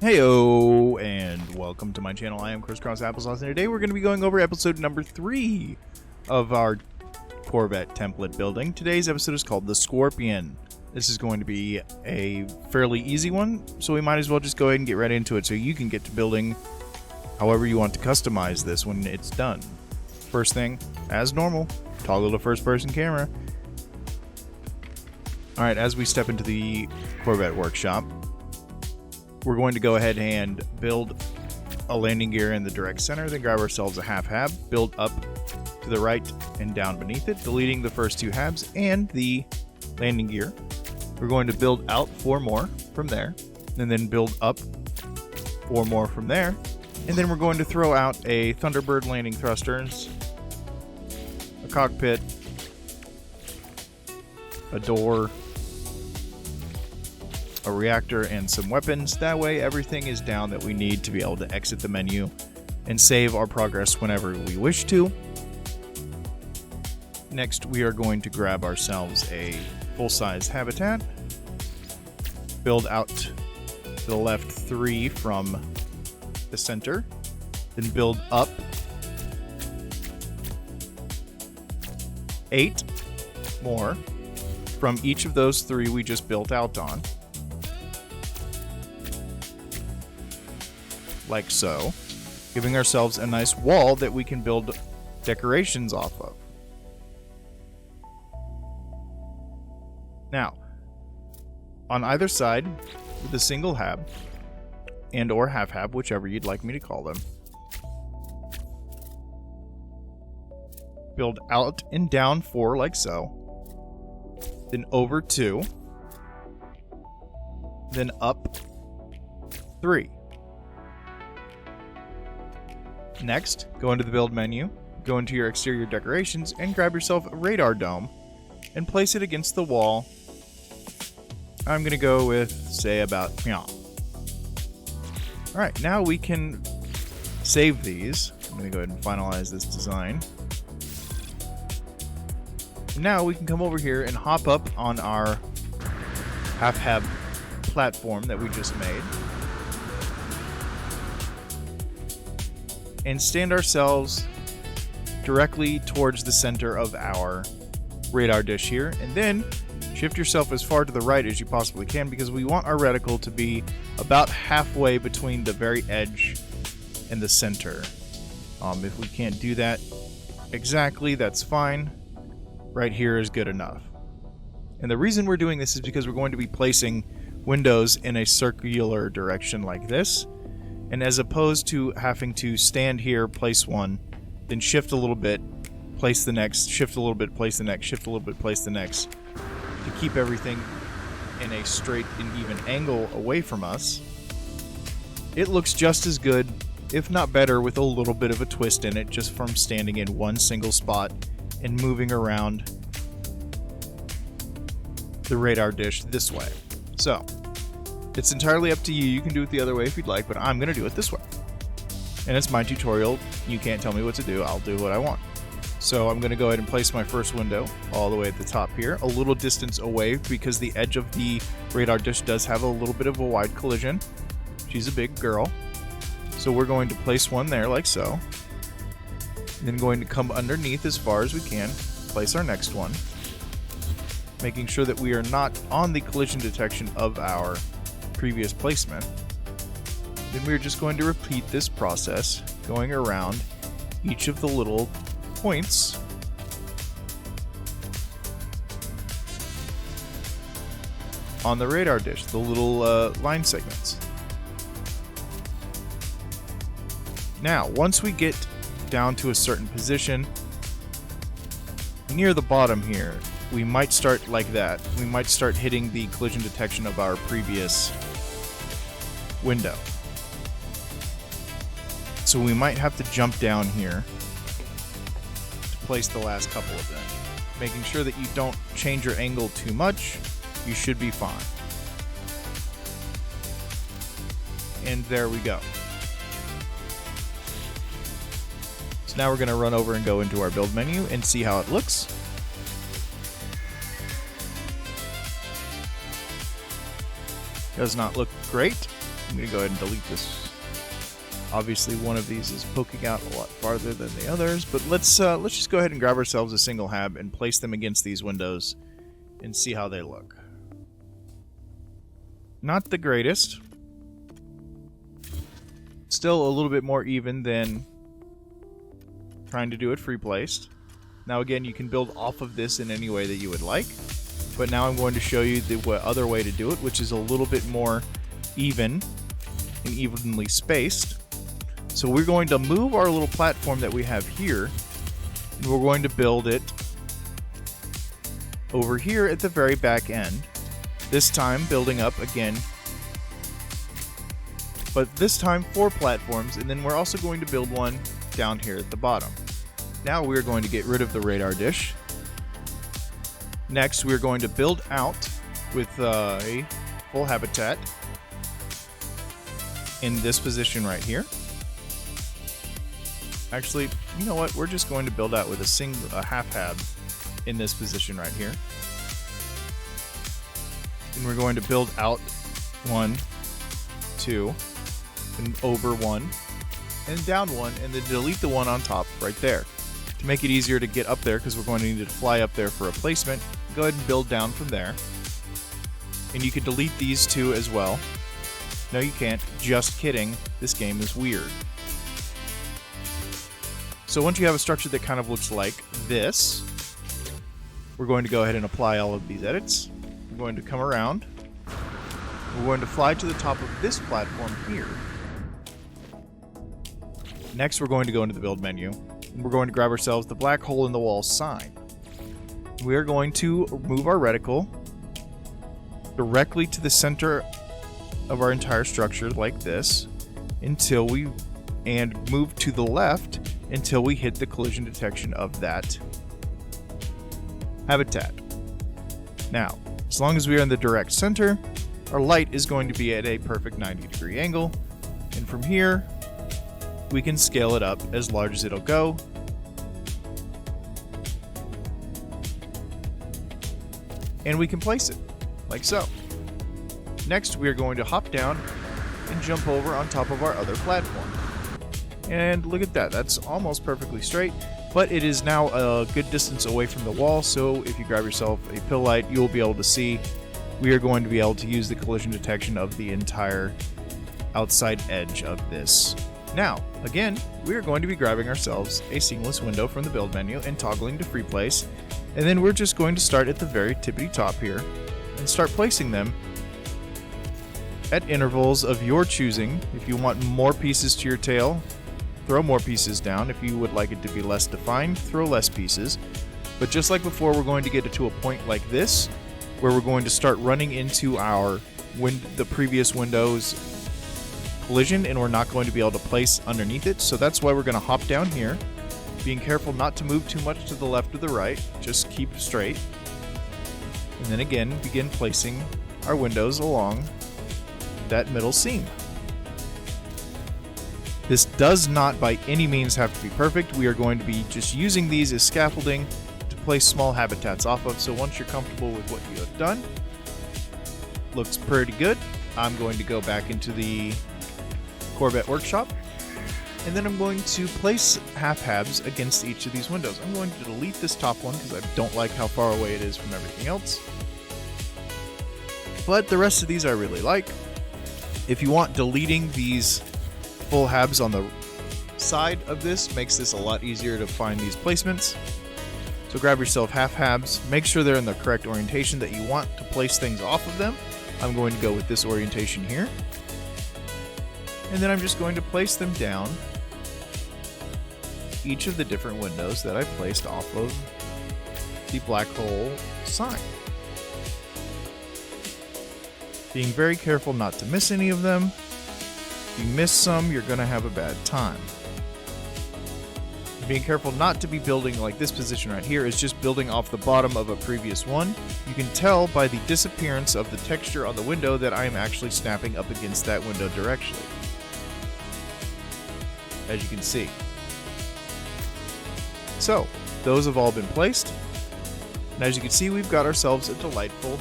Heyo, and welcome to my channel. I am Crisscross Applesauce, and today we're going to be going over episode number 3 of our Corvette template building. Today's episode is called The Scorpion. This is going to be a fairly easy one, so we might as well just go ahead and get right into it so you can get to building however you want to customize this when it's done. First thing, as normal, toggle the first-person camera. Alright, as we step into the Corvette workshop, we're going to go ahead and build a landing gear in the direct center, then grab ourselves a half hab, build up to the right and down beneath it, deleting the first 2 habs and the landing gear. We're going to build out 4 more from there, and then build up 4 more from there, and then we're going to throw out a Thunderbird landing thrusters, a cockpit, a door, a reactor, and some weapons. That way everything is down that we need to be able to exit the menu and save our progress whenever we wish to. Next, we are going to grab ourselves a full-size habitat, build out to the left 3 from the center, then build up 8 more from each of those 3 we just built out on. Like so, giving ourselves a nice wall that we can build decorations off of. Now, on either side, with a single hab, and or half hab, whichever you'd like me to call them, build out and down 4 like so, then over 2, then up 3. Next, go into the build menu, go into your exterior decorations, and grab yourself a radar dome and place it against the wall. I'm going to go with, say, about Alright, now we can save these. I'm going to go ahead and finalize this design. Now we can come over here and hop up on our half-hab platform that we just made, and stand ourselves directly towards the center of our radar dish here, and then shift yourself as far to the right as you possibly can, because we want our reticle to be about halfway between the very edge and the center. If we can't do that exactly, that's fine. Right here is good enough. And the reason we're doing this is because we're going to be placing windows in a circular direction like this. And as opposed to having to stand here, place one, then shift a little bit, place the next, shift a little bit, place the next, shift a little bit, place the next, to keep everything in a straight and even angle away from us, it looks just as good, if not better, with a little bit of a twist in it, just from standing in one single spot and moving around the radar dish this way. So, it's entirely up to you. You can do it the other way if you'd like, but I'm going to do it this way. And it's my tutorial. You can't tell me what to do. I'll do what I want. So I'm going to go ahead and place my first window all the way at the top here, a little distance away, because the edge of the radar dish does have a little bit of a wide collision. She's a big girl. So we're going to place one there like so. And then going to come underneath as far as we can, place our next one, making sure that we are not on the collision detection of our previous placement. Then we're just going to repeat this process, going around each of the little points on the radar dish, the little line segments. Now, once we get down to a certain position near the bottom here, we might start like that. We might start hitting the collision detection of our previous window. So we might have to jump down here to place the last couple of them. Making sure that you don't change your angle too much, you should be fine. And there we go. So now we're going to run over and go into our build menu and see how it looks. Does not look great. I'm going to go ahead and delete this. Obviously, one of these is poking out a lot farther than the others, but let's just go ahead and grab ourselves a single hab and place them against these windows and see how they look. Not the greatest. Still a little bit more even than trying to do it free placed. Now again, you can build off of this in any way that you would like, but now I'm going to show you the other way to do it, which is a little bit more even and evenly spaced. So we're going to move our little platform that we have here, and we're going to build it over here at the very back end. This time building up again, but this time 4 platforms, and then we're also going to build one down here at the bottom. Now we're going to get rid of the radar dish. Next, we're going to build out with a full habitat in this position right here. Actually, you know what? We're just going to build out with a half hab in this position right here. And we're going to build out 1, 2, and over 1, and down 1, and then delete the one on top right there. To make it easier to get up there, because we're going to need to fly up there for a placement, go ahead and build down from there. And you can delete these 2 as well. No, you can't. Just kidding. This game is weird. So once you have a structure that kind of looks like this, we're going to go ahead and apply all of these edits. We're going to come around. We're going to fly to the top of this platform here. Next, we're going to go into the build menu, and we're going to grab ourselves the black hole in the wall sign. We are going to move our reticle directly to the center of our entire structure like this, and move to the left until we hit the collision detection of that habitat. Now, as long as we are in the direct center, our light is going to be at a perfect 90-degree angle, and from here we can scale it up as large as it'll go. And we can place it like so. Next, we are going to hop down and jump over on top of our other platform. And look at that, that's almost perfectly straight, but it is now a good distance away from the wall, so if you grab yourself a pill light, you will be able to see we are going to be able to use the collision detection of the entire outside edge of this. Now, again, we are going to be grabbing ourselves a seamless window from the build menu and toggling to free place, and then we're just going to start at the very tippity top here and start placing them at intervals of your choosing. If you want more pieces to your tail, throw more pieces down. If you would like it to be less defined, throw less pieces. But just like before, we're going to get it to a point like this, where we're going to start running into the previous window's collision, and we're not going to be able to place underneath it. So that's why we're going to hop down here, being careful not to move too much to the left or the right. Just keep straight. And then again, begin placing our windows along that middle seam. This does not by any means have to be perfect. We are going to be just using these as scaffolding to place small habitats off of. So once you're comfortable with what you have done, looks pretty good. I'm going to go back into the Corvette workshop, and then I'm going to place half habs against each of these windows. I'm going to delete this top one because I don't like how far away it is from everything else. But the rest of these I really like. If you want, deleting these full habs on the side of this makes this a lot easier to find these placements. So grab yourself half habs, make sure they're in the correct orientation that you want to place things off of them. I'm going to go with this orientation here. And then I'm just going to place them down each of the different windows that I placed off of the black hole sign. Being very careful not to miss any of them. If you miss some, you're going to have a bad time. Being careful not to be building like this position right here is just building off the bottom of a previous one. You can tell by the disappearance of the texture on the window that I am actually snapping up against that window directly, as you can see. So, those have all been placed, and as you can see, we've got ourselves a delightful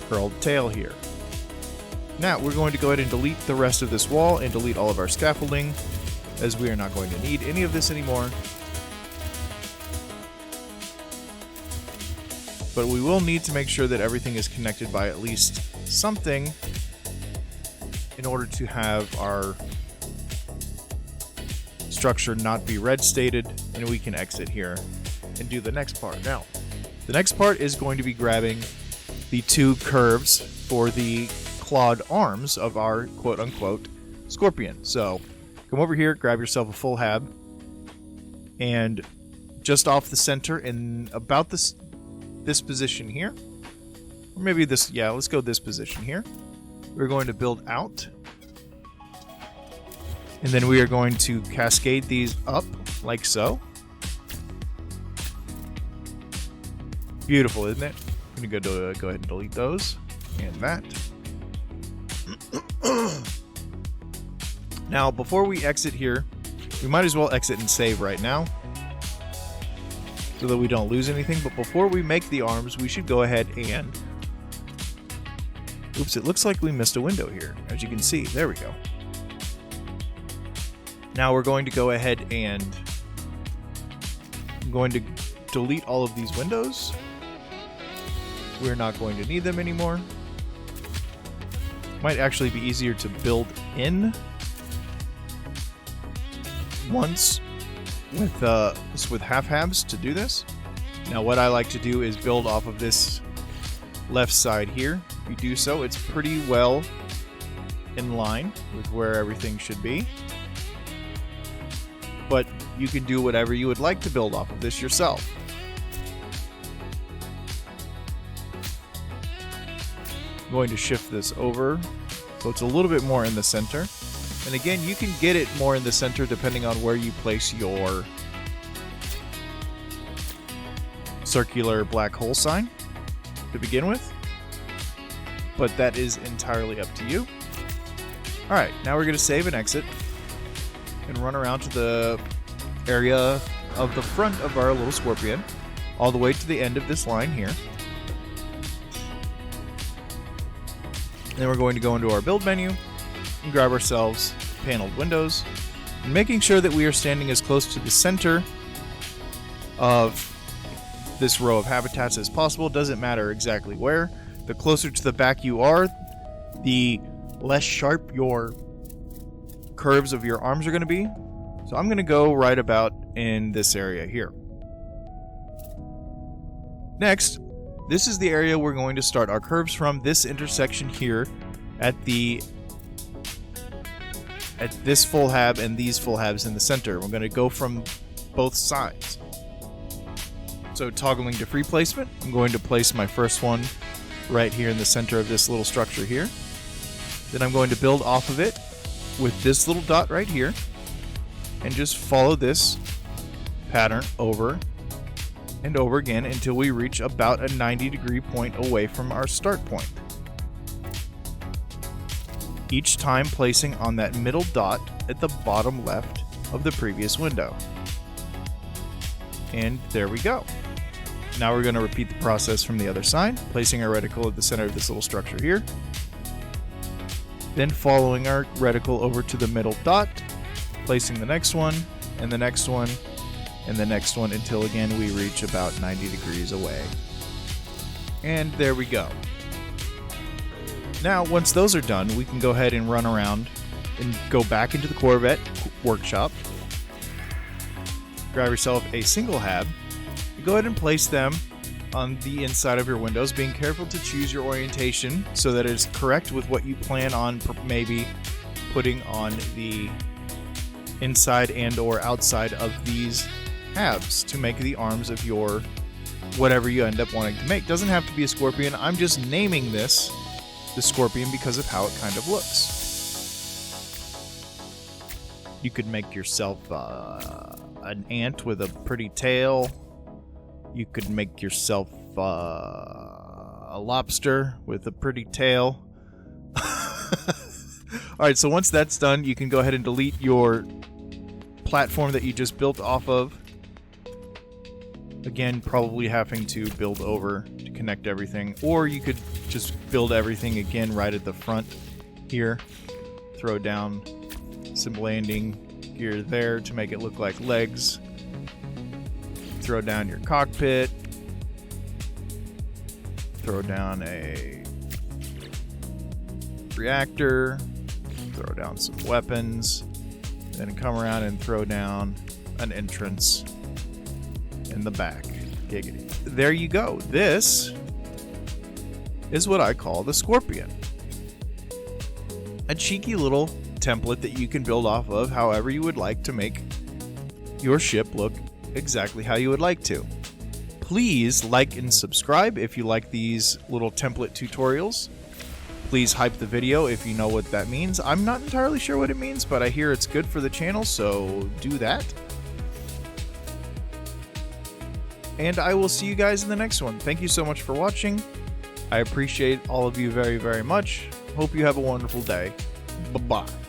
curled tail here. Now we're going to go ahead and delete the rest of this wall and delete all of our scaffolding, as we are not going to need any of this anymore. But we will need to make sure that everything is connected by at least something in order to have our structure not be red stated, and we can exit here and do the next part. Now, the next part is going to be grabbing the two curves for the clawed arms of our quote-unquote scorpion. So come over here, grab yourself a full hab, and just off the center in about this position here, or maybe this, yeah, let's go this position here. We're going to build out, and then we are going to cascade these up like so. Beautiful, isn't it? I'm going to go ahead and delete those and that. Now, before we exit here, we might as well exit and save right now so that we don't lose anything. But before we make the arms, we should go ahead and... Oops, it looks like we missed a window here, as you can see. There we go. Now we're going to go ahead and I'm going to delete all of these windows. We're not going to need them anymore. Might actually be easier to build in once with half halves to do this. Now what I like to do is build off of this left side here. If you do so, it's pretty well in line with where everything should be. But you can do whatever you would like to build off of this yourself. I'm going to shift this over so it's a little bit more in the center. And again, you can get it more in the center depending on where you place your circular black hole sign to begin with. But that is entirely up to you. Alright, now we're going to save and exit and run around to the area of the front of our little scorpion, all the way to the end of this line here. Then we're going to go into our build menu and grab ourselves paneled windows, and making sure that we are standing as close to the center of this row of habitats as possible. Doesn't matter exactly where. The closer to the back you are, the less sharp your curves of your arms are going to be. So I'm going to go right about in this area here. Next, this is the area we're going to start our curves from, this intersection here at this full hab and these full habs in the center. We're going to go from both sides. So toggling to free placement, I'm going to place my first one right here in the center of this little structure here. Then I'm going to build off of it with this little dot right here and just follow this pattern over and over again until we reach about a 90-degree point away from our start point. Each time placing on that middle dot at the bottom left of the previous window. And there we go. Now we're going to repeat the process from the other side, placing our reticle at the center of this little structure here. Then following our reticle over to the middle dot, placing the next one, and the next one, and the next one until again we reach about 90 degrees away. And there we go. Now, once those are done, we can go ahead and run around and go back into the Corvette workshop. Grab yourself a single hab. Go ahead and place them on the inside of your windows, being careful to choose your orientation so that it is correct with what you plan on maybe putting on the inside and or outside of these halves to make the arms of your whatever you end up wanting to make. Doesn't have to be a scorpion. I'm just naming this the scorpion because of how it kind of looks. You could make yourself an ant with a pretty tail. You could make yourself a lobster with a pretty tail. Alright, so once that's done, you can go ahead and delete your platform that you just built off of. Again, probably having to build over to connect everything. Or you could just build everything again right at the front here. Throw down some landing gear there to make it look like legs. Throw down your cockpit. Throw down a reactor. Throw down some weapons. Then come around and throw down an entrance in the back. Giggity. There you go. This is what I call the Scorpion. A cheeky little template that you can build off of however you would like to make your ship look exactly how you would like to. Please like and subscribe if you like these little template tutorials. Please hype the video if you know what that means. I'm not entirely sure what it means, but I hear it's good for the channel, so do that. And I will see you guys in the next one. Thank you so much for watching. I appreciate all of you very, very much. Hope you have a wonderful day. Bye-bye.